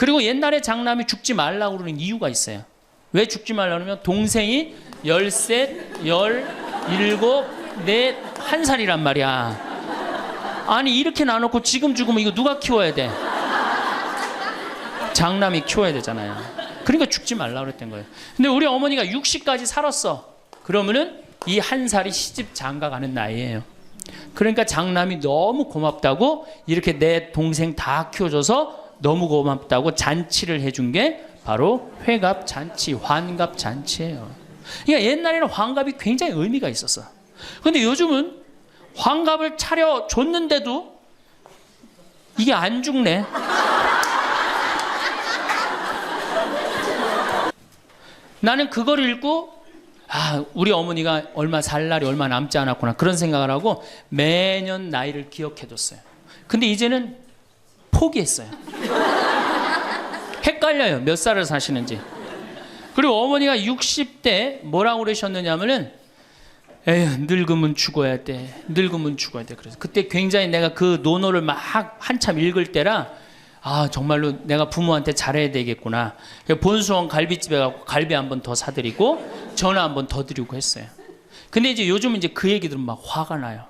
그리고 옛날에 장남이 죽지 말라고 그러는 이유가 있어요. 왜 죽지 말라고 그러면 동생이 13, 17, 4, 1살이란 말이야. 아니 이렇게 나눠놓고 지금 죽으면 이거 누가 키워야 돼? 장남이 키워야 되잖아요. 그러니까 죽지 말라고 그랬던 거예요. 근데 우리 어머니가 60까지 살았어. 그러면은 이 1살이 시집 장가 가는 나이예요. 그러니까 장남이 너무 고맙다고 이렇게 내 동생 다 키워줘서 너무 고맙다고 잔치를 해준 게 바로 회갑 잔치, 환갑 잔치예요. 그러니까 옛날에는 환갑이 굉장히 의미가 있었어. 근데 요즘은 환갑을 차려줬는데도 이게 안 죽네. 나는 그걸 읽고 우리 어머니가 얼마 살 날이 얼마 남지 않았구나 그런 생각을 하고 매년 나이를 기억해뒀어요. 근데 이제는 포기했어요. 헷갈려요. 몇 살을 사시는지. 그리고 어머니가 60대 뭐라고 그러셨느냐면은 에휴 늙으면 죽어야 돼. 늙으면 죽어야 돼. 그래서 그때 굉장히 내가 그 논어를 막 한참 읽을 때라 정말로 내가 부모한테 잘해야 되겠구나. 본수원 갈비집에 가고 갈비 한 번 더 사드리고 전화 한 번 더 드리고 했어요. 근데 이제 요즘은 이제 그 얘기 들으면 막 화가 나요.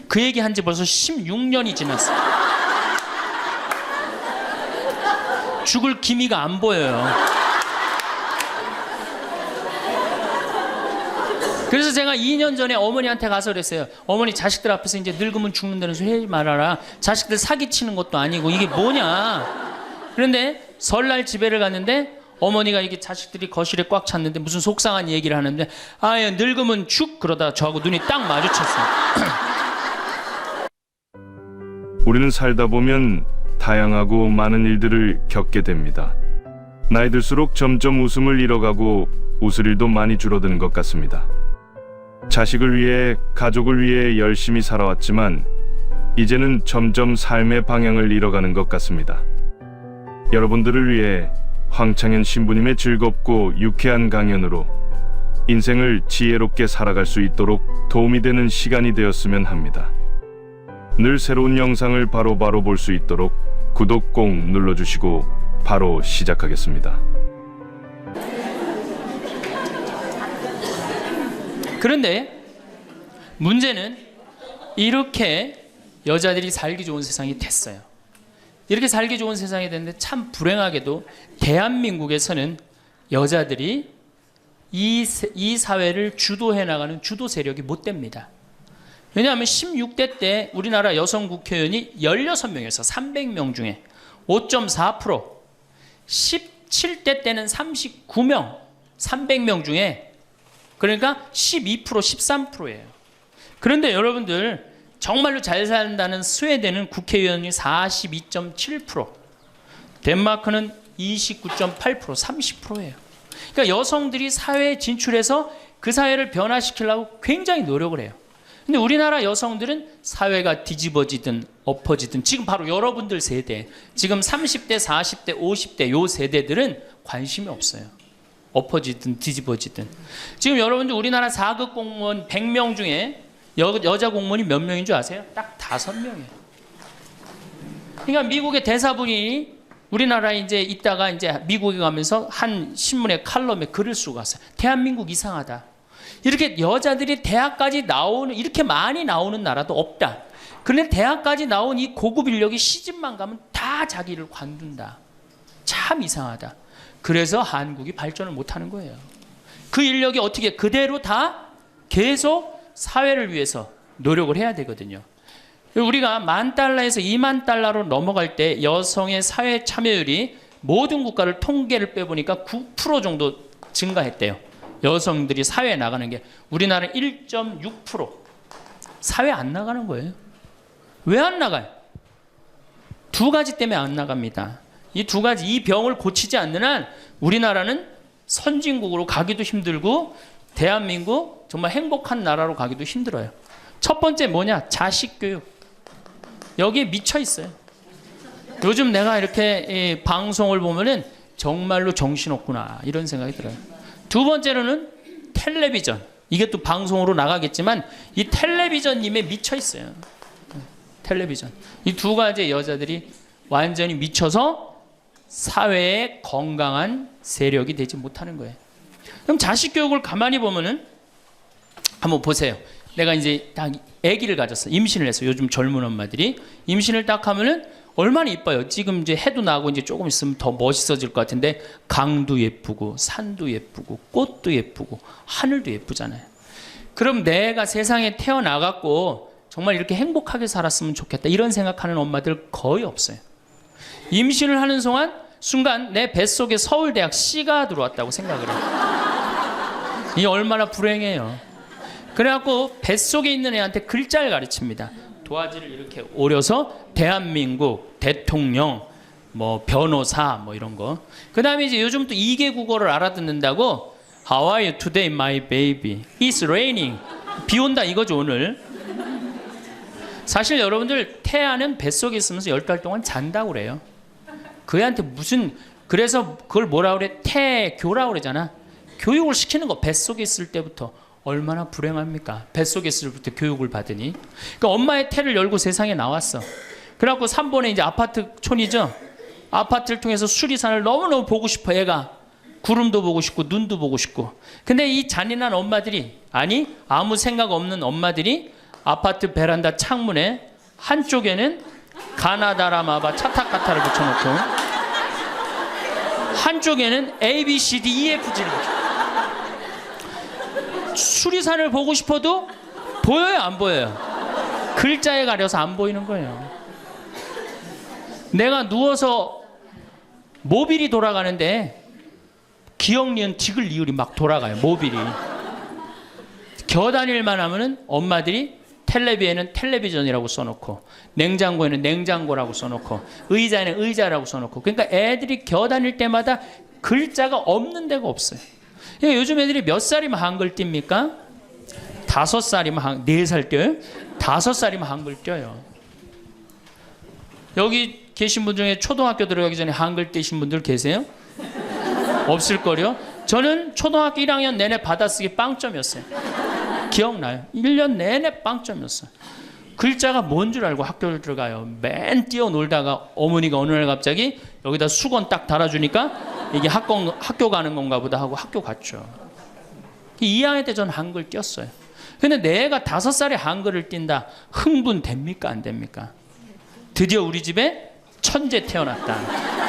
그 얘기 한 지 벌써 16년이 지났어요. 죽을 기미가 안 보여요. 그래서 제가 2년 전에 어머니한테 가서 그랬어요. 어머니 자식들 앞에서 이제 늙으면 죽는다는 소리 하지 말아라. 자식들 사기치는 것도 아니고 이게 뭐냐. 그런데 설날 집에를 갔는데 어머니가 이게 자식들이 거실에 꽉 찼는데 무슨 속상한 얘기를 하는데 늙으면 죽 그러다 저하고 눈이 딱 마주쳤어요. 우리는 살다 보면 다양하고 많은 일들을 겪게 됩니다. 나이 들수록 점점 웃음을 잃어가고 웃을 일도 많이 줄어드는 것 같습니다. 자식을 위해, 가족을 위해 열심히 살아왔지만 이제는 점점 삶의 방향을 잃어가는 것 같습니다. 여러분들을 위해 황창현 신부님의 즐겁고 유쾌한 강연으로 인생을 지혜롭게 살아갈 수 있도록 도움이 되는 시간이 되었으면 합니다. 늘 새로운 영상을 바로바로 볼 수 있도록 구독 꼭 눌러주시고 바로 시작하겠습니다. 그런데 문제는 이렇게 여자들이 살기 좋은 세상이 됐어요. 이렇게 살기 좋은 세상이 됐는데 참 불행하게도 대한민국에서는 여자들이 이 사회를 주도해 나가는 주도 세력이 못 됩니다. 왜냐하면 16대 때 우리나라 여성 국회의원이 16명이었어. 300명 중에 5.4%, 17대 때는 39명, 300명 중에 그러니까 12%, 13%예요. 그런데 여러분들 정말로 잘 산다는 스웨덴은 국회의원이 42.7%, 덴마크는 29.8%, 30%예요. 그러니까 여성들이 사회에 진출해서 그 사회를 변화시키려고 굉장히 노력을 해요. 근데 우리나라 여성들은 사회가 뒤집어지든 엎어지든 지금 바로 여러분들 세대, 지금 30대, 40대, 50대 요 세대들은 관심이 없어요. 엎어지든 뒤집어지든. 지금 여러분들 우리나라 4급 공무원 100명 중에 여자 공무원이 몇 명인 줄 아세요? 딱 5명이에요. 그러니까 미국의 대사분이 우리나라에 이제 있다가 이제 미국에 가면서 한 신문의 칼럼에 글을 쓰고 갔어요. 대한민국 이상하다. 이렇게 여자들이 대학까지 나오는, 이렇게 많이 나오는 나라도 없다. 그런데 대학까지 나온 이 고급 인력이 시집만 가면 다 자기를 관둔다. 참 이상하다. 그래서 한국이 발전을 못하는 거예요. 그 인력이 어떻게 그대로 다 계속 사회를 위해서 노력을 해야 되거든요. 우리가 $10,000에서 $20,000로 넘어갈 때 여성의 사회 참여율이 모든 국가를 통계를 빼보니까 9% 정도 증가했대요. 여성들이 사회에 나가는 게. 우리나라는 1.6%. 사회 안 나가는 거예요. 왜 안 나가요? 두 가지 때문에 안 나갑니다. 이 두 가지, 이 병을 고치지 않는 한 우리나라는 선진국으로 가기도 힘들고 대한민국 정말 행복한 나라로 가기도 힘들어요. 첫 번째 뭐냐? 자식 교육. 여기에 미쳐 있어요. 요즘 내가 이렇게 방송을 보면은 정말로 정신없구나 이런 생각이 들어요. 두 번째로는 텔레비전. 이게 또 방송으로 나가겠지만 이 텔레비전님에 미쳐 있어요. 텔레비전. 이 두 가지 여자들이 완전히 미쳐서 사회의 건강한 세력이 되지 못하는 거예요. 그럼 자식 교육을 가만히 보면은 한번 보세요. 내가 이제 딱 아기를 가졌어. 임신을 했어. 요즘 젊은 엄마들이 임신을 딱 하면은 얼마나 이뻐요. 지금 이제 해도 나고 이제 조금 있으면 더 멋있어질 것 같은데 강도 예쁘고 산도 예쁘고 꽃도 예쁘고 하늘도 예쁘잖아요. 그럼 내가 세상에 태어나갖고 정말 이렇게 행복하게 살았으면 좋겠다 이런 생각하는 엄마들 거의 없어요. 임신을 하는 순간 내 뱃속에 서울대학 C가 들어왔다고 생각을 해요. 이게 얼마나 불행해요. 그래갖고 뱃속에 있는 애한테 글자를 가르칩니다. 도화지를 이렇게 오려서 대한민국, 대통령, 뭐 변호사 뭐 이런 거. 그 다음에 이제 요즘 또 2개 국어를 알아듣는다고 How are you today, my baby? It's raining. 비 온다 이거죠 오늘. 사실 여러분들 태아는 뱃속에 있으면서 10달 동안 잔다고 그래요. 그 애한테 그래서 그걸 뭐라 그래? 태교라고 그러잖아. 교육을 시키는 거 뱃속에 있을 때부터 얼마나 불행합니까? 뱃속에 있을 때부터 교육을 받으니. 그러니까 엄마의 태를 열고 세상에 나왔어. 그래갖고 3번에 이제 아파트촌이죠. 아파트를 통해서 수리산을 너무너무 보고 싶어 애가. 구름도 보고 싶고 눈도 보고 싶고. 근데 이 잔인한 엄마들이 아무 생각 없는 엄마들이 아파트 베란다 창문에 한쪽에는 가나다라마바 차타카타를 붙여놓고 한쪽에는 A, B, C, D, E, F, G를 붙여. 수리산을 보고 싶어도 보여요 안 보여요? 글자에 가려서 안 보이는 거예요. 내가 누워서 모빌이 돌아가는데 기억 니은 디귿 리을이 막 돌아가요. 모빌이 겨다닐만 하면은 엄마들이 텔레비에는 텔레비전이라고 써놓고 냉장고에는 냉장고라고 써놓고 의자에는 의자라고 써놓고. 그러니까 애들이 겨다닐 때마다 글자가 없는 데가 없어요. 그러니까 요즘 애들이 몇 살이면 한글 띱니까? 5살이면 4살 띄어요? 5살이면 한글 띄어요. 여기 계신 분 중에 초등학교 들어가기 전에 한글 띄신 분들 계세요? 없을걸요? 저는 초등학교 1학년 내내 받아쓰기 빵점이었어요. 기억나요? 1년 내내 빵점이었어요. 글자가 뭔 줄 알고 학교를 들어가요. 맨 뛰어놀다가 어머니가 어느 날 갑자기 여기다 수건 딱 달아주니까 이게 학교 가는 건가 보다 하고 학교 갔죠. 2학년 때 전 한글 띄었어요. 근데 내가 5살에 한글을 띈다. 흥분됩니까? 안 됩니까? 드디어 우리 집에 천재 태어났다.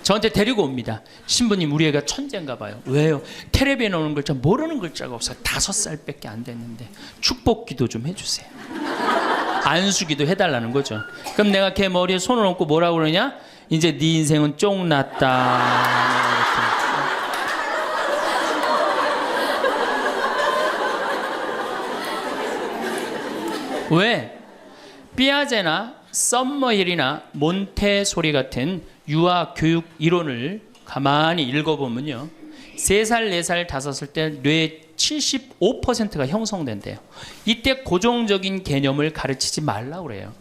저한테 데리고 옵니다. 신부님 우리 애가 천재인가 봐요. 왜요? 텔레비에 나오는 글자 모르는 글자가 없어요. 5살밖에 안 됐는데 축복기도 좀 해주세요. 안수기도 해달라는 거죠. 그럼 내가 걔 머리에 손을 얹고 뭐라고 그러냐? 이제 네 인생은 쫑났다. 왜? 피아제나 썸머힐이나 몬테소리 같은 유아 교육 이론을 가만히 읽어보면요. 3살, 4살, 5살 때 뇌의 75%가 형성된대요. 이때 고정적인 개념을 가르치지 말라고 그래요.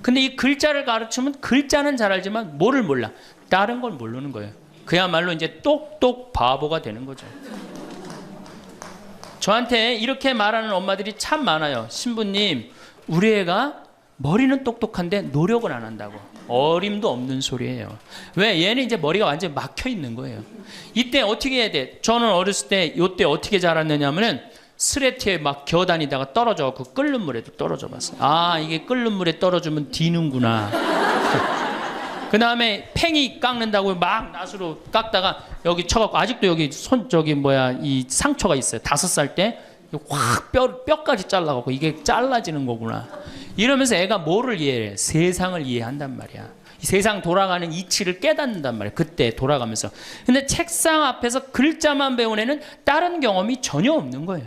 근데 이 글자를 가르치면 글자는 잘 알지만 뭐를 몰라. 다른 걸 모르는 거예요. 그야말로 이제 똑똑 바보가 되는 거죠. 저한테 이렇게 말하는 엄마들이 참 많아요. 신부님, 우리 애가 머리는 똑똑한데 노력은 안 한다고. 어림도 없는 소리예요. 왜? 얘는 이제 머리가 완전히 막혀 있는 거예요. 이때 어떻게 해야 돼? 저는 어렸을 때 이때 어떻게 자랐느냐면은 스레트에 막 겨다니다가 떨어져. 그 끓는 물에도 떨어져 봤어요. 아, 이게 끓는 물에 떨어지면 디는구나. 그 다음에 팽이 깎는다고 막 낫으로 깎다가 여기 쳐갖고 아직도 여기 이 상처가 있어요. 5살 때 확 뼈까지 잘라갖고 이게 잘라지는 거구나. 이러면서 애가 뭐를 이해해? 세상을 이해한단 말이야. 이 세상 돌아가는 이치를 깨닫는단 말이야. 그때 돌아가면서. 근데 책상 앞에서 글자만 배운 애는 다른 경험이 전혀 없는 거예요.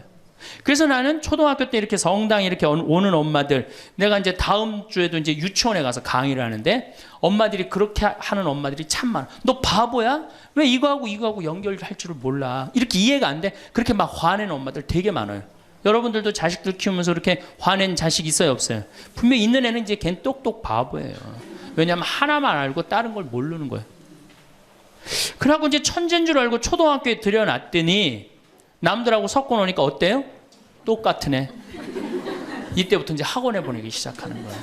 그래서 나는 초등학교 때 이렇게 성당에 이렇게 오는 엄마들, 내가 이제 다음 주에도 이제 유치원에 가서 강의를 하는데 엄마들이 그렇게 하는 엄마들이 참 많아. 너 바보야? 왜 이거하고 연결할 줄을 몰라? 이렇게 이해가 안 돼? 그렇게 막 화내는 엄마들 되게 많아요. 여러분들도 자식들 키우면서 이렇게 화낸 자식 있어요, 없어요? 분명히 있는 애는 이제 걔는 똑똑 바보예요. 왜냐하면 하나만 알고 다른 걸 모르는 거예요. 그러고 이제 천재인 줄 알고 초등학교에 들여놨더니 남들하고 섞어 놓으니까 어때요? 똑같은 애. 이때부터 이제 학원에 보내기 시작하는 거예요.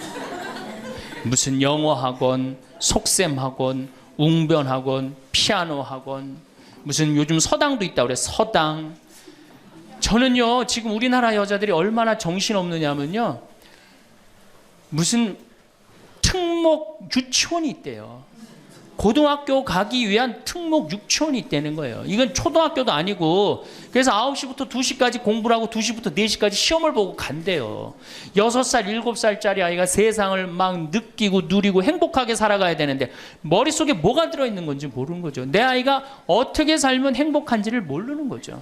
무슨 영어 학원, 속셈 학원, 웅변 학원, 피아노 학원, 무슨 요즘 서당도 있다 그래. 서당. 저는요 지금 우리나라 여자들이 얼마나 정신없느냐면요, 무슨 특목 유치원이 있대요. 고등학교 가기 위한 특목 유치원이 있다는 거예요. 이건 초등학교도 아니고, 그래서 9시부터 2시까지 공부를 하고 2시부터 4시까지 시험을 보고 간대요. 6살, 7살짜리 아이가 세상을 막 느끼고 누리고 행복하게 살아가야 되는데 머릿속에 뭐가 들어있는 건지 모르는 거죠. 내 아이가 어떻게 살면 행복한지를 모르는 거죠.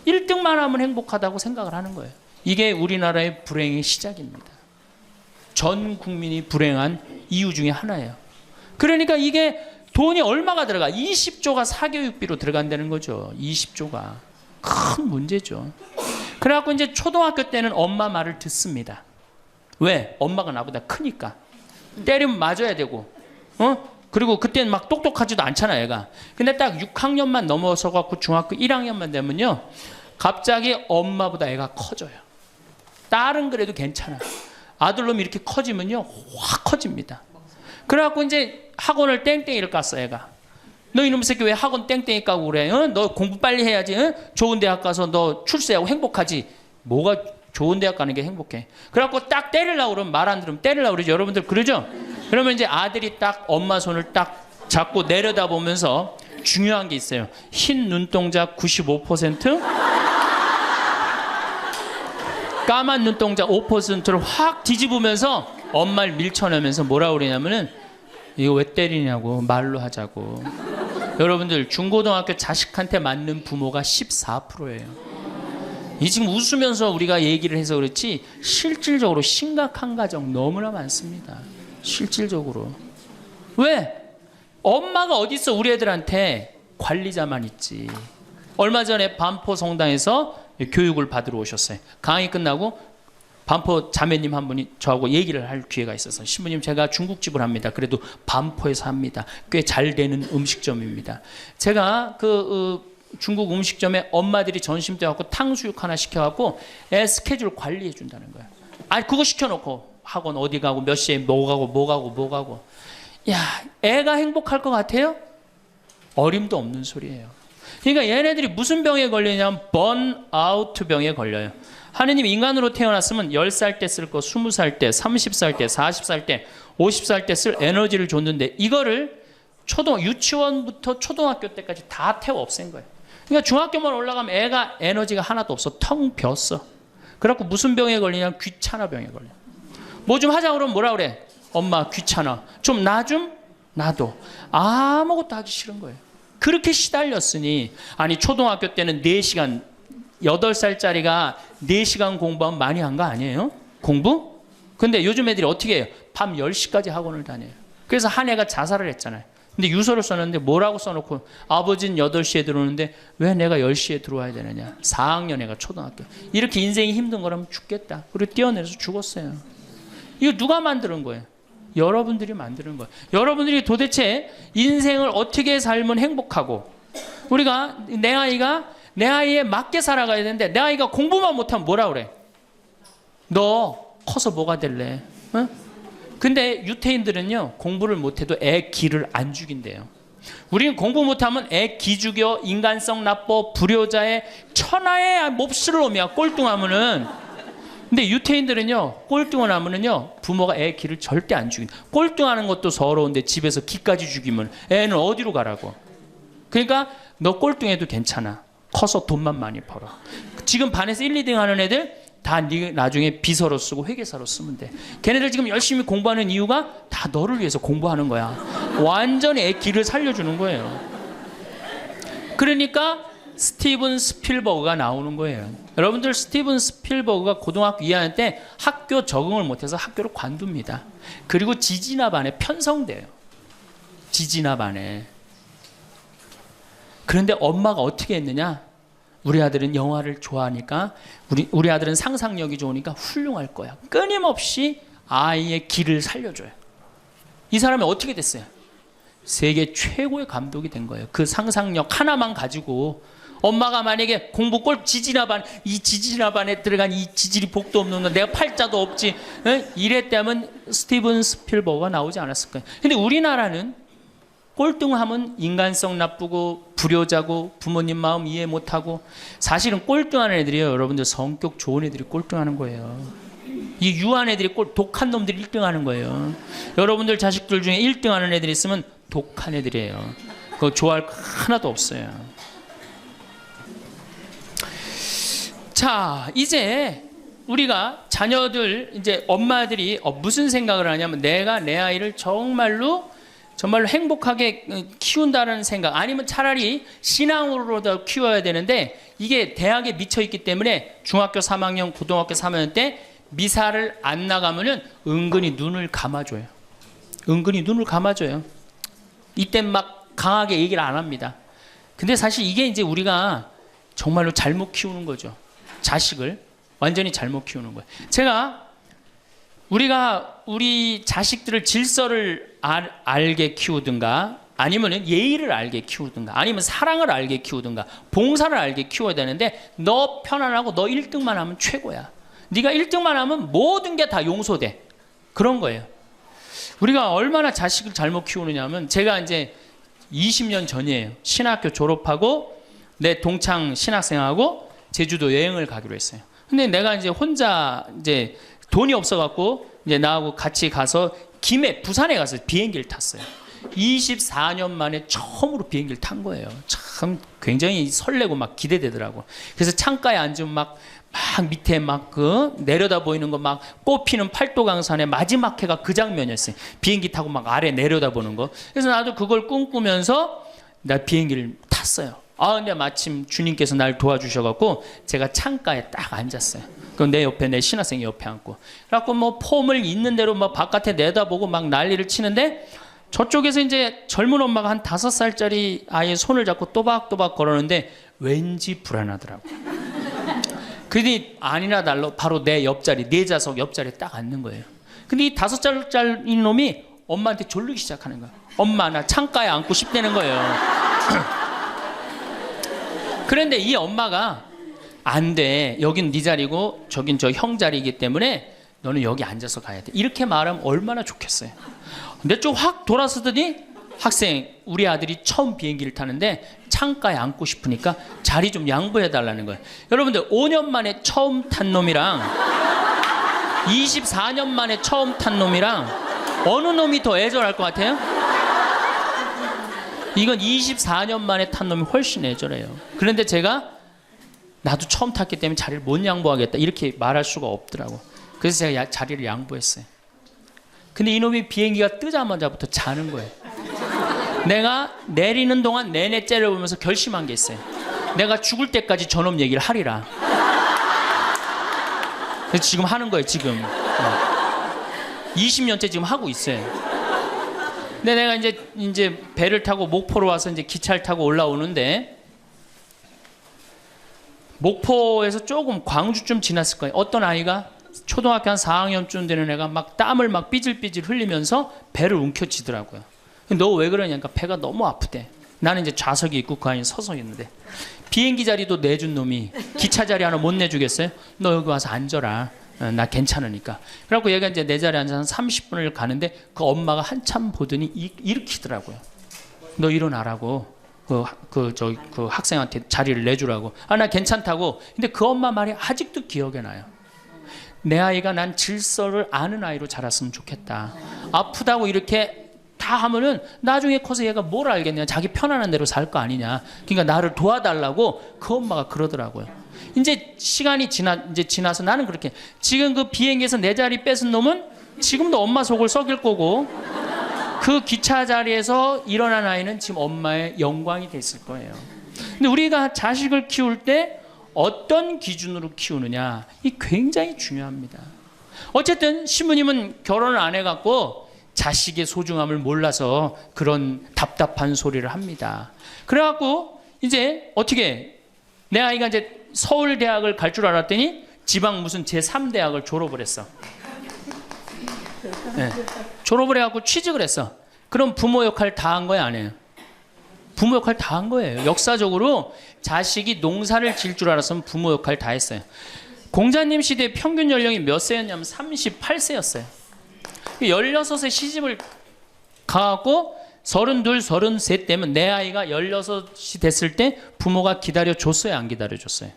1등만 하면 행복하다고 생각을 하는 거예요. 이게 우리나라의 불행의 시작입니다. 전 국민이 불행한 이유 중에 하나예요. 그러니까 이게 돈이 얼마가 들어가? 20조가 사교육비로 들어간다는 거죠. 20조가. 큰 문제죠. 그래갖고 이제 초등학교 때는 엄마 말을 듣습니다. 왜? 엄마가 나보다 크니까. 때리면 맞아야 되고, 그리고 그때는 막 똑똑하지도 않잖아, 애가. 근데 딱 6학년만 넘어서 갖고 중학교 1학년만 되면요, 갑자기 엄마보다 애가 커져요. 딸은 그래도 괜찮아. 아들놈이 이렇게 커지면요, 확 커집니다. 그래갖고 이제 학원을 땡땡이를 깠어, 애가. 너 이놈의 새끼 왜 학원 땡땡이 까고 그래? 너 공부 빨리 해야지. 좋은 대학 가서 너 출세하고 행복하지. 뭐가 좋은 대학 가는 게 행복해? 그래갖고 딱 때리려고 그러면, 말 안 들으면 때리려고 그러죠. 여러분들 그러죠? 그러면 이제 아들이 딱 엄마 손을 딱 잡고 내려다보면서 중요한 게 있어요. 흰 눈동자 95%, 까만 눈동자 5%를 확 뒤집으면서 엄마를 밀쳐내면서 뭐라고 그러냐면은, 이거 왜 때리냐고, 말로 하자고. 여러분들 중고등학교 자식한테 맞는 부모가 14%예요. 이 지금 웃으면서 우리가 얘기를 해서 그렇지 실질적으로 심각한 가정 너무나 많습니다. 실질적으로. 왜? 엄마가 어디 있어? 우리 애들한테 관리자만 있지. 얼마 전에 반포 성당에서 교육을 받으러 오셨어요. 강의 끝나고 반포 자매님 한 분이 저하고 얘기를 할 기회가 있어서, 신부님 제가 중국집을 합니다. 그래도 반포에서 합니다. 꽤 잘 되는 음식점입니다. 제가 중국 음식점에 엄마들이 점심 때 갖고 탕수육 하나 시켜갖고 애 스케줄 관리해 준다는 거예요. 아니 그거 시켜놓고 학원 어디 가고 몇 시에 뭐 가고. 야, 애가 행복할 것 같아요? 어림도 없는 소리예요. 그러니까 얘네들이 무슨 병에 걸리냐면 번아웃 병에 걸려요. 하느님이 인간으로 태어났으면 10살 때 쓸 거 20살 때, 30살 때, 40살 때, 50살 때 쓸 에너지를 줬는데 이거를 유치원부터 초등학교 때까지 다 태워 없앤 거예요. 그러니까 중학교만 올라가면 애가 에너지가 하나도 없어. 텅 비었어. 그래갖고 무슨 병에 걸리냐면 귀찮아 병에 걸려. 뭐 좀 하자 그러면 뭐라 그래? 엄마 귀찮아. 좀 놔도. 아무것도 하기 싫은 거예요. 그렇게 시달렸으니, 아니 초등학교 때는 4시간, 8살짜리가 4시간 공부하면 많이 한 거 아니에요? 공부? 근데 요즘 애들이 어떻게 해요? 밤 10시까지 학원을 다녀요. 그래서 한 애가 자살을 했잖아요. 근데 유서를 썼는데 뭐라고 써놓고, 아버지는 8시에 들어오는데 왜 내가 10시에 들어와야 되느냐. 4학년 애가 초등학교. 이렇게 인생이 힘든 거라면 죽겠다. 그리고 뛰어내려서 죽었어요. 이거 누가 만드는 거예요? 여러분들이 만드는 거예요. 여러분들이 도대체 인생을 어떻게 살면 행복하고, 우리가 내 아이에 맞게 살아가야 되는데 내 아이가 공부만 못하면 뭐라 그래? 너 커서 뭐가 될래? 어? 근데 유태인들은요, 공부를 못해도 애 기를 안 죽인대요. 우리는 공부 못하면 애 기 죽여, 인간성 나빠, 불효자의 천하의 몹쓸 놈이야, 꼴뚱하면은. 근데 유태인들은요, 꼴뚱을 하면은요, 부모가 애 기를 절대 안 죽인다. 꼴뚱하는 것도 서러운데 집에서 기까지 죽이면 애는 어디로 가라고. 그러니까 너 꼴뚱해도 괜찮아. 커서 돈만 많이 벌어. 지금 반에서 1, 2등 하는 애들 다 나중에 비서로 쓰고 회계사로 쓰면 돼. 걔네들 지금 열심히 공부하는 이유가 다 너를 위해서 공부하는 거야. 완전히 애 기를 살려주는 거예요. 그러니까 스티븐 스필버그가 나오는 거예요. 여러분들, 스티븐 스필버그가 고등학교 2학년 때 학교 적응을 못해서 학교를 관둡니다. 그리고 지지나 반에 편성돼요. 지지나 반에. 그런데 엄마가 어떻게 했느냐? 우리 아들은 영화를 좋아하니까, 우리 아들은 상상력이 좋으니까 훌륭할 거야. 끊임없이 아이의 기를 살려줘요. 이 사람이 어떻게 됐어요? 세계 최고의 감독이 된 거예요. 그 상상력 하나만 가지고 엄마가 만약에 공부 꼴 지지나반, 이 지지나반에 들어간 이 지질이 복도 없는 건 내가 팔자도 없지, 이랬다면 스티븐 스필버거가 나오지 않았을 거예요. 근데 우리나라는 꼴등하면 인간성 나쁘고 불효자고 부모님 마음 이해 못하고, 사실은 꼴등하는 애들이요, 여러분들 성격 좋은 애들이 꼴등하는 거예요. 이 유한 애들이 독한 놈들이 1등하는 거예요. 여러분들 자식들 중에 1등하는 애들이 있으면 독한 애들이에요. 그거 좋아할 거 하나도 없어요. 자, 이제 우리가 자녀들, 이제 엄마들이 무슨 생각을 하냐면, 내가 내 아이를 정말로 행복하게 키운다는 생각, 아니면 차라리 신앙으로도 키워야 되는데, 이게 대학에 미쳐 있기 때문에 중학교 3학년, 고등학교 3학년 때 미사를 안 나가면은 은근히 눈을 감아줘요. 은근히 눈을 감아줘요. 이때 막 강하게 얘기를 안 합니다. 근데 사실 이게 이제 우리가 정말로 잘못 키우는 거죠. 자식을 완전히 잘못 키우는 거예요. 우리가 우리 자식들을 질서를 알게 키우든가, 아니면 예의를 알게 키우든가, 아니면 사랑을 알게 키우든가, 봉사를 알게 키워야 되는데, 너 편안하고 너 1등만 하면 최고야. 네가 1등만 하면 모든 게 다 용서돼. 그런 거예요. 우리가 얼마나 자식을 잘못 키우느냐 하면, 제가 이제 20년 전이에요. 신학교 졸업하고 내 동창 신학생하고 제주도 여행을 가기로 했어요. 근데 내가 이제 혼자 이제 돈이 없어갖고 이제 나하고 같이 가서 김해, 부산에 가서 비행기를 탔어요. 24년 만에 처음으로 비행기를 탄 거예요. 참 굉장히 설레고 막 기대되더라고. 그래서 창가에 앉으면 막 밑에 막 내려다 보이는 거, 막 꽃피는 팔도강산의 마지막 해가 그 장면이었어요. 비행기 타고 막 아래 내려다 보는 거. 그래서 나도 그걸 꿈꾸면서 나 비행기를 탔어요. 근데 마침 주님께서 날 도와주셔갖고 제가 창가에 딱 앉았어요. 그럼 내 옆에 내 신학생이 옆에 앉고, 그래갖고 뭐 폼을 있는 대로 막 바깥에 내다보고 막 난리를 치는데, 저쪽에서 이제 젊은 엄마가 한 5살짜리 아이의 손을 잡고 또박또박 걸었는데 왠지 불안하더라고. 그러니 아니나 달라 바로 내 옆자리, 내 좌석 옆자리에 딱 앉는 거예요. 근데 이 5살짜리 놈이 엄마한테 졸르기 시작하는 거야. 엄마, 나 창가에 앉고 싶다는 거예요. 그런데 이 엄마가 안 돼, 여긴 네 자리고 저긴 저 형 자리이기 때문에 너는 여기 앉아서 가야 돼, 이렇게 말하면 얼마나 좋겠어요. 내 쪽 확 돌아서더니, 학생, 우리 아들이 처음 비행기를 타는데 창가에 앉고 싶으니까 자리 좀 양보해 달라는 거예요. 여러분들 5년 만에 처음 탄 놈이랑 24년 만에 처음 탄 놈이랑 어느 놈이 더 애절할 것 같아요? 이건 24년 만에 탄 놈이 훨씬 애절해요. 그런데 제가 나도 처음 탔기 때문에 자리를 못 양보하겠다 이렇게 말할 수가 없더라고. 그래서 제가 자리를 양보했어요. 근데 이놈이 비행기가 뜨자마자부터 자는 거예요. 내가 내리는 동안 내내 째려보면서 결심한 게 있어요. 내가 죽을 때까지 저놈 얘기를 하리라. 그래서 지금 하는 거예요. 지금 20년째 지금 하고 있어요. 근데 내가 이제 배를 타고 목포로 와서 이제 기차를 타고 올라오는데, 목포에서 조금 광주쯤 지났을 거예요. 어떤 아이가 초등학교 한 4학년쯤 되는 애가 막 땀을 막 삐질삐질 흘리면서 배를 움켜쥐더라고요. 너 왜 그러냐니까 배가 너무 아프대. 나는 이제 좌석이 있고 그 안에 서서 있는데, 비행기 자리도 내준 놈이 기차 자리 하나 못 내주겠어요? 너 여기 와서 앉아라. 나 괜찮으니까. 그래갖고 얘가 이제 내 자리에 앉아서 30분을 가는데, 그 엄마가 한참 보더니 일으키더라고요. 너 일어나라고. 그 학생한테 자리를 내주라고. 나 괜찮다고. 근데 그 엄마 말이 아직도 기억에 나요. 내 아이가 난 질서를 아는 아이로 자랐으면 좋겠다. 아프다고 이렇게 다 하면은 나중에 커서 얘가 뭘 알겠냐. 자기 편안한 대로 살 거 아니냐. 그러니까 나를 도와달라고 그 엄마가 그러더라고요. 이제 시간이 지나서 나는 그렇게, 지금 그 비행기에서 내 자리 뺏은 놈은 지금도 엄마 속을 썩일 거고, 그 기차 자리에서 일어난 아이는 지금 엄마의 영광이 됐을 거예요. 근데 우리가 자식을 키울 때 어떤 기준으로 키우느냐, 이 굉장히 중요합니다. 어쨌든 신부님은 결혼을 안 해갖고 자식의 소중함을 몰라서 그런 답답한 소리를 합니다. 그래갖고 이제 어떻게, 내 아이가 이제 서울대학을 갈 줄 알았더니 지방 무슨 제3대학을 졸업을 했어. 네. 졸업을 해갖고 취직을 했어. 그럼 부모 역할 다 한 거야, 안 해요? 부모 역할 다 한 거예요. 역사적으로 자식이 농사를 지을 줄 알았으면 부모 역할 다 했어요. 공자님 시대 평균 연령이 몇 세였냐면 38세였어요. 16에 시집을 가고 32, 33 때면 내 아이가 16이 됐을 때 부모가 기다려줬어요? 안 기다려줬어요?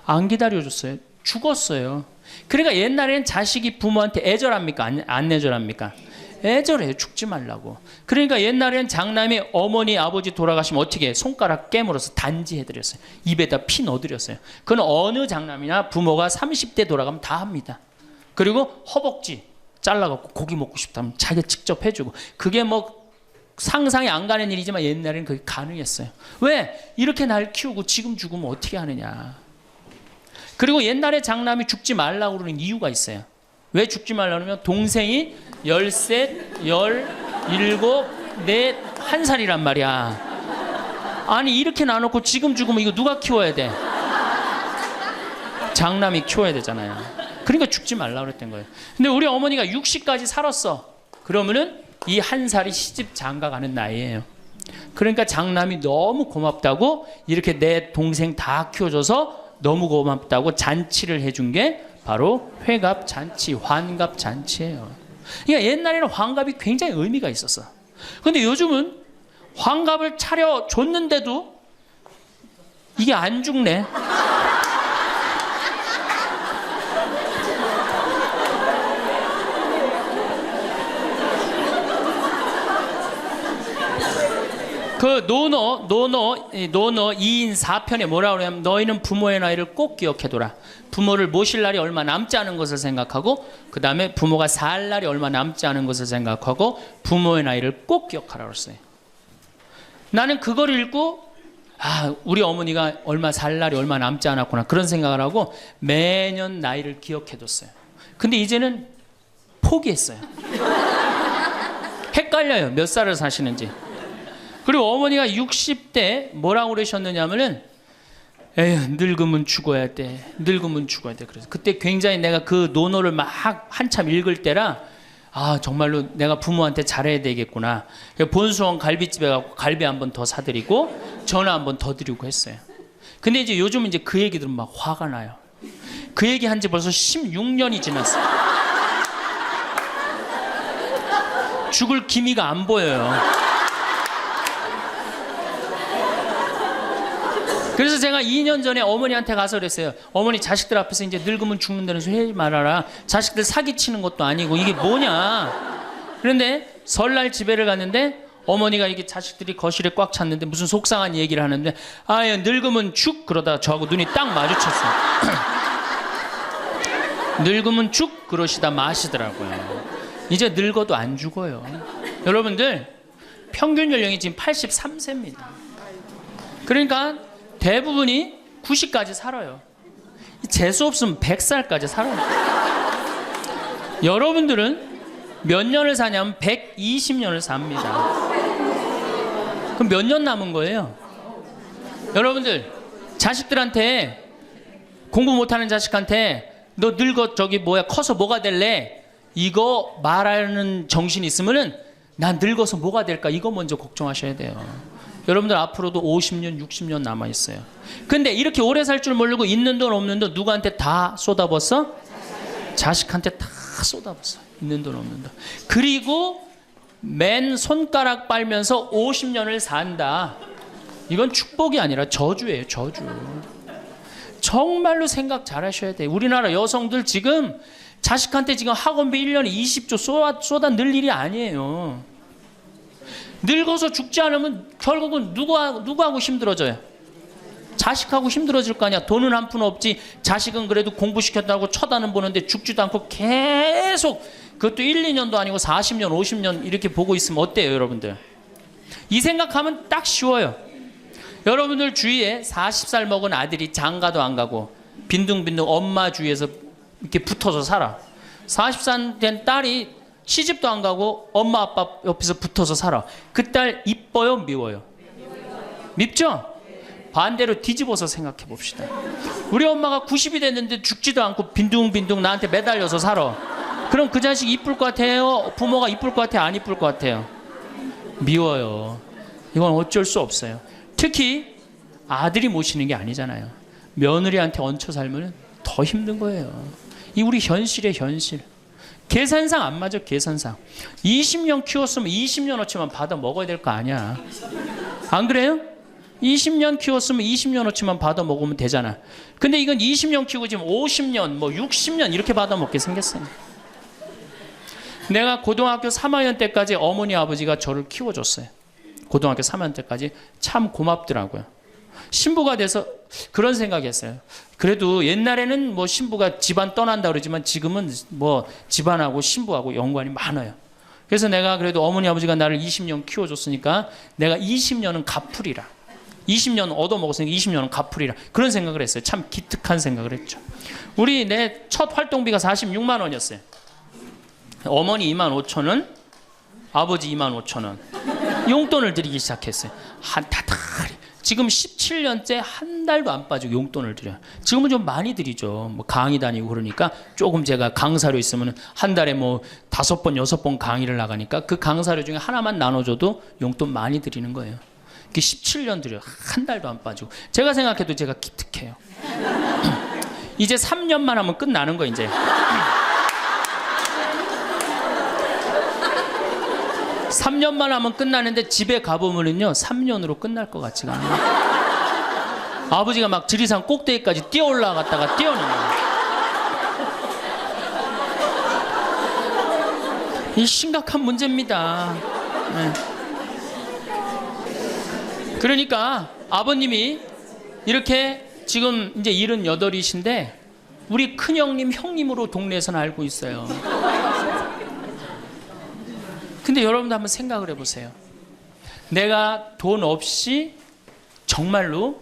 안 기다려줬어요. 죽었어요. 그러니까 옛날에는 자식이 부모한테 애절합니까? 안 애절합니까? 애절해요. 죽지 말라고. 그러니까 옛날에는 장남이 어머니 아버지 돌아가시면 어떻게 해? 손가락 깨물어서 단지해드렸어요. 입에다 피 넣어드렸어요. 그건 어느 장남이나 부모가 30대 돌아가면 다 합니다. 그리고 허벅지 잘라갖고 고기 먹고 싶다면 자기가 직접 해주고, 그게 뭐 상상이 안 가는 일이지만 옛날에는 그게 가능했어요. 왜? 이렇게 날 키우고 지금 죽으면 어떻게 하느냐. 그리고 옛날에 장남이 죽지 말라고 그러는 이유가 있어요. 왜 죽지 말라고 하면 동생이 13, 17, 4, 1살이란 말이야. 아니 이렇게 나눠놓고 지금 죽으면 이거 누가 키워야 돼? 장남이 키워야 되잖아요. 그러니까 죽지 말라고 그랬던 거예요. 근데 우리 어머니가 60까지 살았어. 그러면은 이 1살이 시집 장가 가는 나이예요. 그러니까 장남이 너무 고맙다고 이렇게 내 동생 다 키워줘서 너무 고맙다고 잔치를 해준 게 바로 회갑 잔치, 환갑 잔치예요. 그러니까 옛날에는 환갑이 굉장히 의미가 있었어. 근데 요즘은 환갑을 차려줬는데도 이게 안 죽네. 그 노너 2인 4편에 뭐라고 그러냐면 너희는 부모의 나이를 꼭 기억해둬라. 부모를 모실 날이 얼마 남지 않은 것을 생각하고, 그 다음에 부모가 살 날이 얼마 남지 않은 것을 생각하고 부모의 나이를 꼭 기억하라고 했어요. 나는 그걸 읽고 우리 어머니가 살 날이 얼마 남지 않았구나 그런 생각을 하고 매년 나이를 기억해뒀어요. 근데 이제는 포기했어요. 헷갈려요. 몇 살을 사시는지. 그리고 어머니가 60대 뭐라고 그러셨느냐면은 에휴 늙으면 죽어야 돼. 늙으면 죽어야 돼. 그래서 그때 굉장히 내가 그 논어를 막 한참 읽을 때라 정말로 내가 부모한테 잘해야 되겠구나. 본수원 갈비집에 가고 갈비 한 번 더 사드리고 전화 한 번 더 드리고 했어요. 근데 이제 요즘 이제 그 얘기 들으면 막 화가 나요. 그 얘기 한 지 벌써 16년이 지났어요. 죽을 기미가 안 보여요. 그래서 제가 2년 전에 어머니한테 가서 그랬어요. 어머니 자식들 앞에서 이제 늙으면 죽는다는 소리 하지 말아라. 자식들 사기치는 것도 아니고 이게 뭐냐. 그런데 설날 집에를 갔는데 어머니가 이게 자식들이 거실에 꽉 찼는데 무슨 속상한 얘기를 하는데 늙으면 죽 그러다가 저하고 눈이 딱 마주쳤어요. 늙으면 죽 그러시다 마시더라고요. 이제 늙어도 안 죽어요. 여러분들 평균 연령이 지금 83세입니다. 그러니까 대부분이 90까지 살아요. 재수 없으면 100살까지 살아요. 여러분들은 몇 년을 사냐면 120년을 삽니다. 그럼 몇 년 남은 거예요? 여러분들 자식들한테, 공부 못하는 자식한테 너 늙어 커서 뭐가 될래? 이거 말하는 정신이 있으면은 난 늙어서 뭐가 될까? 이거 먼저 걱정하셔야 돼요. 여러분들 앞으로도 50년, 60년 남아있어요. 근데 이렇게 오래 살 줄 모르고 있는 돈 없는 돈 누구한테 다 쏟아붓어? 자식한테 다 쏟아붓어. 있는 돈 없는 돈. 그리고 맨 손가락 빨면서 50년을 산다. 이건 축복이 아니라 저주예요. 저주. 정말로 생각 잘 하셔야 돼요. 우리나라 여성들 지금 자식한테 지금 학원비 1년에 20조 쏟아 넣을 일이 아니에요. 늙어서 죽지 않으면 결국은 누구하고 힘들어져요? 자식하고 힘들어질 거 아니야. 돈은 한 푼 없지. 자식은 그래도 공부시켰다고 쳐다는 보는데 죽지도 않고 계속, 그것도 1, 2년도 아니고 40년, 50년 이렇게 보고 있으면 어때요, 여러분들? 이 생각하면 딱 쉬워요. 여러분들 주위에 40살 먹은 아들이 장가도 안 가고 빈둥빈둥 엄마 주위에서 이렇게 붙어서 살아. 40살 된 딸이 시집도 안 가고 엄마 아빠 옆에서 붙어서 살아. 그 딸 이뻐요, 미워요? 밉죠? 반대로 뒤집어서 생각해 봅시다. 우리 엄마가 90이 됐는데 죽지도 않고 빈둥빈둥 나한테 매달려서 살아. 그럼 그 자식 이쁠 것 같아요? 부모가 이쁠 것 같아요? 안 이쁠 것 같아요? 미워요. 이건 어쩔 수 없어요. 특히 아들이 모시는 게 아니잖아요. 며느리한테 얹혀 살면 더 힘든 거예요. 이 우리 현실의 현실. 계산상 안 맞아. 계산상 20년 키웠으면 20년어치만 받아 먹어야 될 거 아니야. 안 그래요? 20년 키웠으면 20년어치만 받아 먹으면 되잖아. 근데 이건 20년 키우고 지금 50년 뭐 60년 이렇게 받아 먹게 생겼어요. 내가 고등학교 3학년 때까지 어머니 아버지가 저를 키워줬어요. 고등학교 3학년 때까지 참 고맙더라고요. 신부가 돼서 그런 생각이 했어요. 그래도 옛날에는 뭐 신부가 집안 떠난다 그러지만 지금은 뭐 집안하고 신부하고 연관이 많아요. 그래서 내가 그래도 어머니 아버지가 나를 20년 키워줬으니까 내가 20년은 갚으리라. 20년 얻어먹었으니까 20년은 갚으리라. 그런 생각을 했어요. 참 기특한 생각을 했죠. 우리 내 첫 활동비가 46만 원이었어요. 어머니 2만 5천 원, 아버지 2만 5천 원. 용돈을 드리기 시작했어요. 한 다달이. 지금 17년째 한 달도 안 빠지고 용돈을 드려요. 지금은 좀 많이 드리죠. 뭐 강의 다니고 그러니까 조금 제가 강사료 있으면 한 달에 뭐 5번, 6번 강의를 나가니까 그 강사료 중에 하나만 나눠줘도 용돈 많이 드리는 거예요. 17년 드려요. 한 달도 안 빠지고. 제가 생각해도 제가 기특해요. 이제 3년만 하면 끝나는 거 이제. 3년만 하면 끝나는데 집에 가보면은요 3년으로 끝날 것 같지가 않아요. 아버지가 막 지리산 꼭대기까지 뛰어 올라갔다가 뛰어내는 거예요. 이 심각한 문제입니다. 네. 그러니까 아버님이 이렇게 지금 이제 78이신데 우리 큰형님 형님으로 동네에서는 알고 있어요. 근데 여러분도 한번 생각을 해보세요. 내가 돈 없이 정말로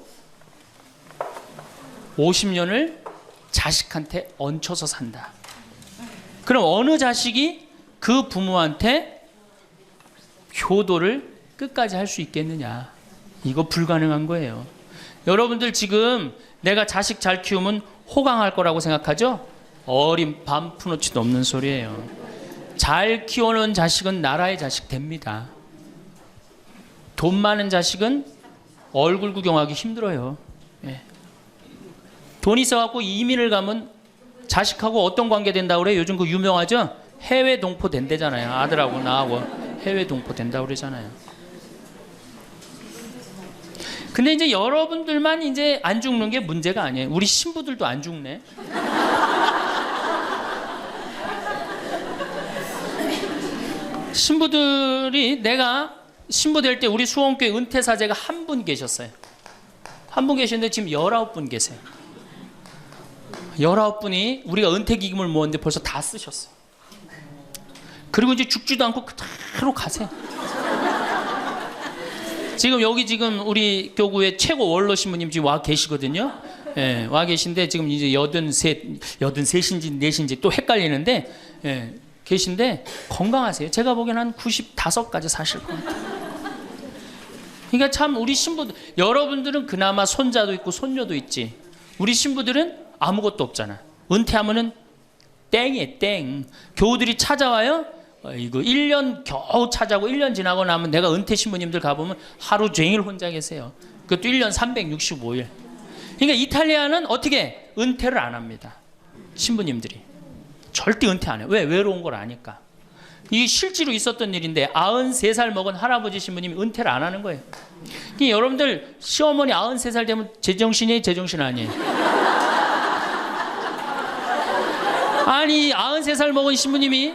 50년을 자식한테 얹혀서 산다. 그럼 어느 자식이 그 부모한테 효도를 끝까지 할 수 있겠느냐. 이거 불가능한 거예요. 여러분들 지금 내가 자식 잘 키우면 호강할 거라고 생각하죠? 어린 반푼어치도 없는 소리예요. 잘 키워놓은 자식은 나라의 자식 됩니다. 돈 많은 자식은 얼굴 구경하기 힘들어요. 예. 돈 있어갖고 이민을 가면 자식하고 어떤 관계 된다고 그래요? 요즘 그 유명하죠? 해외 동포 된대잖아요. 아들하고 나하고 해외 동포 된다고 그러잖아요. 근데 이제 여러분들만 이제 안 죽는 게 문제가 아니에요. 우리 신부들도 안 죽네. 신부들이 내가 신부 될 때 우리 수원교회 은퇴사제가 한 분 계셨어요. 한 분 계셨는데 지금 19분 계세요. 19분이 우리가 은퇴기금을 모았는데 벌써 다 쓰셨어요. 그리고 이제 죽지도 않고 그대로 가세요. 지금 여기 지금 우리 교구의 최고 원로 신부님 지금 와 계시거든요. 예, 와 계신데 지금 이제 83인지 4인지 또 헷갈리는데 예, 계신데 건강하세요. 제가 보기엔 한 95까지 사실 것 같아요. 그러니까 참 우리 신부들, 여러분들은 그나마 손자도 있고 손녀도 있지. 우리 신부들은 아무것도 없잖아. 은퇴하면은 땡이에요, 땡. 교우들이 찾아와요. 이거 1년 겨우 찾아고 1년 지나고 나면 내가 은퇴 신부님들 가보면 하루 종일 혼자 계세요. 그것도 1년 365일. 그러니까 이탈리아는 어떻게 은퇴를 안 합니다. 신부님들이. 절대 은퇴 안 해요. 왜? 외로운 걸 아니까. 이게 실제로 있었던 일인데 93살 먹은 할아버지 신부님이 은퇴를 안 하는 거예요. 그러니까 여러분들 시어머니 93살 되면 제정신이에요? 제정신 아니에요? 아니 93살 먹은 신부님이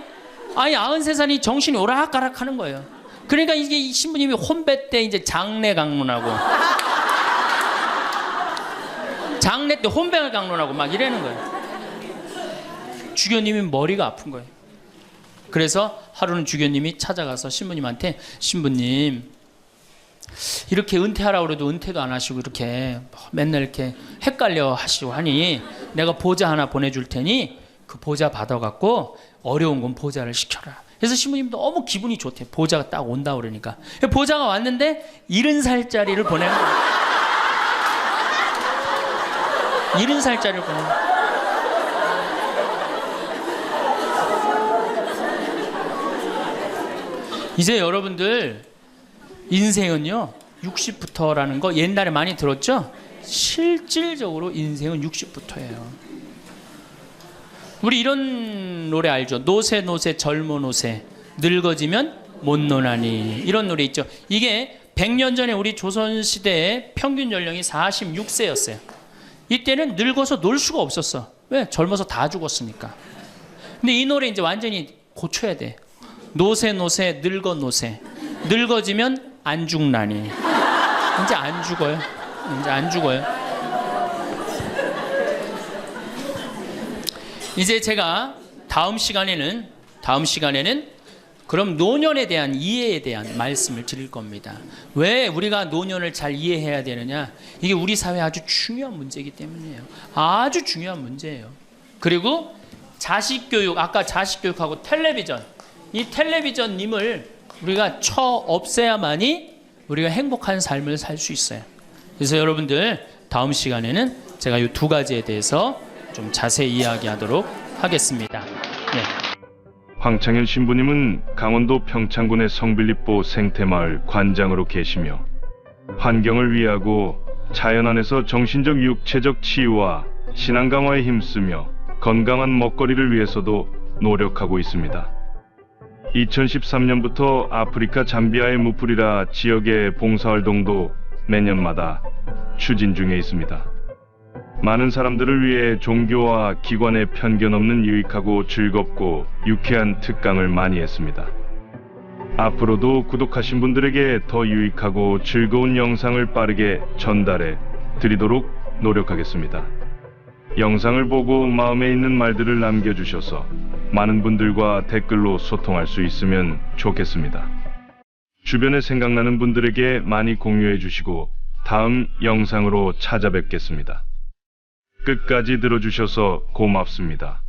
아니 93살이 정신이 오락가락 하는 거예요. 그러니까 이게 이 신부님이 혼배 때 이제 장례 강론하고 장례 때 혼배 강론하고 막 이러는 거예요. 주교님이 머리가 아픈 거예요. 그래서 하루는 주교님이 찾아가서 신부님한테 신부님 이렇게 은퇴하라고 그래도 은퇴도 안 하시고 이렇게 맨날 이렇게 헷갈려 하시고 하니 내가 보자 하나 보내줄 테니 그 보자 받아갖고 어려운 건 보자를 시켜라. 그래서 신부님 너무 기분이 좋대. 보자가 딱 온다 그러니까. 보자가 왔는데 70살짜리를 보내는 거예요. 70살짜리를 보내는 거예요. 이제 여러분들 인생은요 60부터라는 거 옛날에 많이 들었죠? 실질적으로 인생은 60부터예요. 우리 이런 노래 알죠? 노세 노세 젊어 노세 늙어지면 못 노나니, 이런 노래 있죠. 이게 100년 전에 우리 조선시대의 평균 연령이 46세였어요. 이때는 늙어서 놀 수가 없었어. 왜? 젊어서 다 죽었으니까. 근데 이 노래 이제 완전히 고쳐야 돼. 노세 노세 늙어 노세 늙어지면 안 죽나니. 이제 안 죽어요. 이제 안 죽어요. 이제 제가 다음 시간에는 그럼 노년에 대한 이해에 대한 말씀을 드릴 겁니다. 왜 우리가 노년을 잘 이해해야 되느냐? 이게 우리 사회에 아주 중요한 문제이기 때문이에요. 아주 중요한 문제예요. 그리고 자식 교육, 아까 자식 교육하고 텔레비전, 이 텔레비전님을 우리가 없애야만이 우리가 행복한 삶을 살 수 있어요. 그래서 여러분들 다음 시간에는 제가 이 두 가지에 대해서 좀 자세히 이야기하도록 하겠습니다. 네. 황창현 신부님은 강원도 평창군의 성빌립보 생태마을 관장으로 계시며 환경을 위하고 자연 안에서 정신적 육체적 치유와 신앙 강화에 힘쓰며 건강한 먹거리를 위해서도 노력하고 있습니다. 2013년부터 아프리카 잠비아의 무프리라 지역의 봉사활동도 매년마다 추진 중에 있습니다. 많은 사람들을 위해 종교와 기관의 편견 없는 유익하고 즐겁고 유쾌한 특강을 많이 했습니다. 앞으로도 구독하신 분들에게 더 유익하고 즐거운 영상을 빠르게 전달해 드리도록 노력하겠습니다. 영상을 보고 마음에 있는 말들을 남겨주셔서 많은 분들과 댓글로 소통할 수 있으면 좋겠습니다. 주변에 생각나는 분들에게 많이 공유해 주시고 다음 영상으로 찾아뵙겠습니다. 끝까지 들어주셔서 고맙습니다.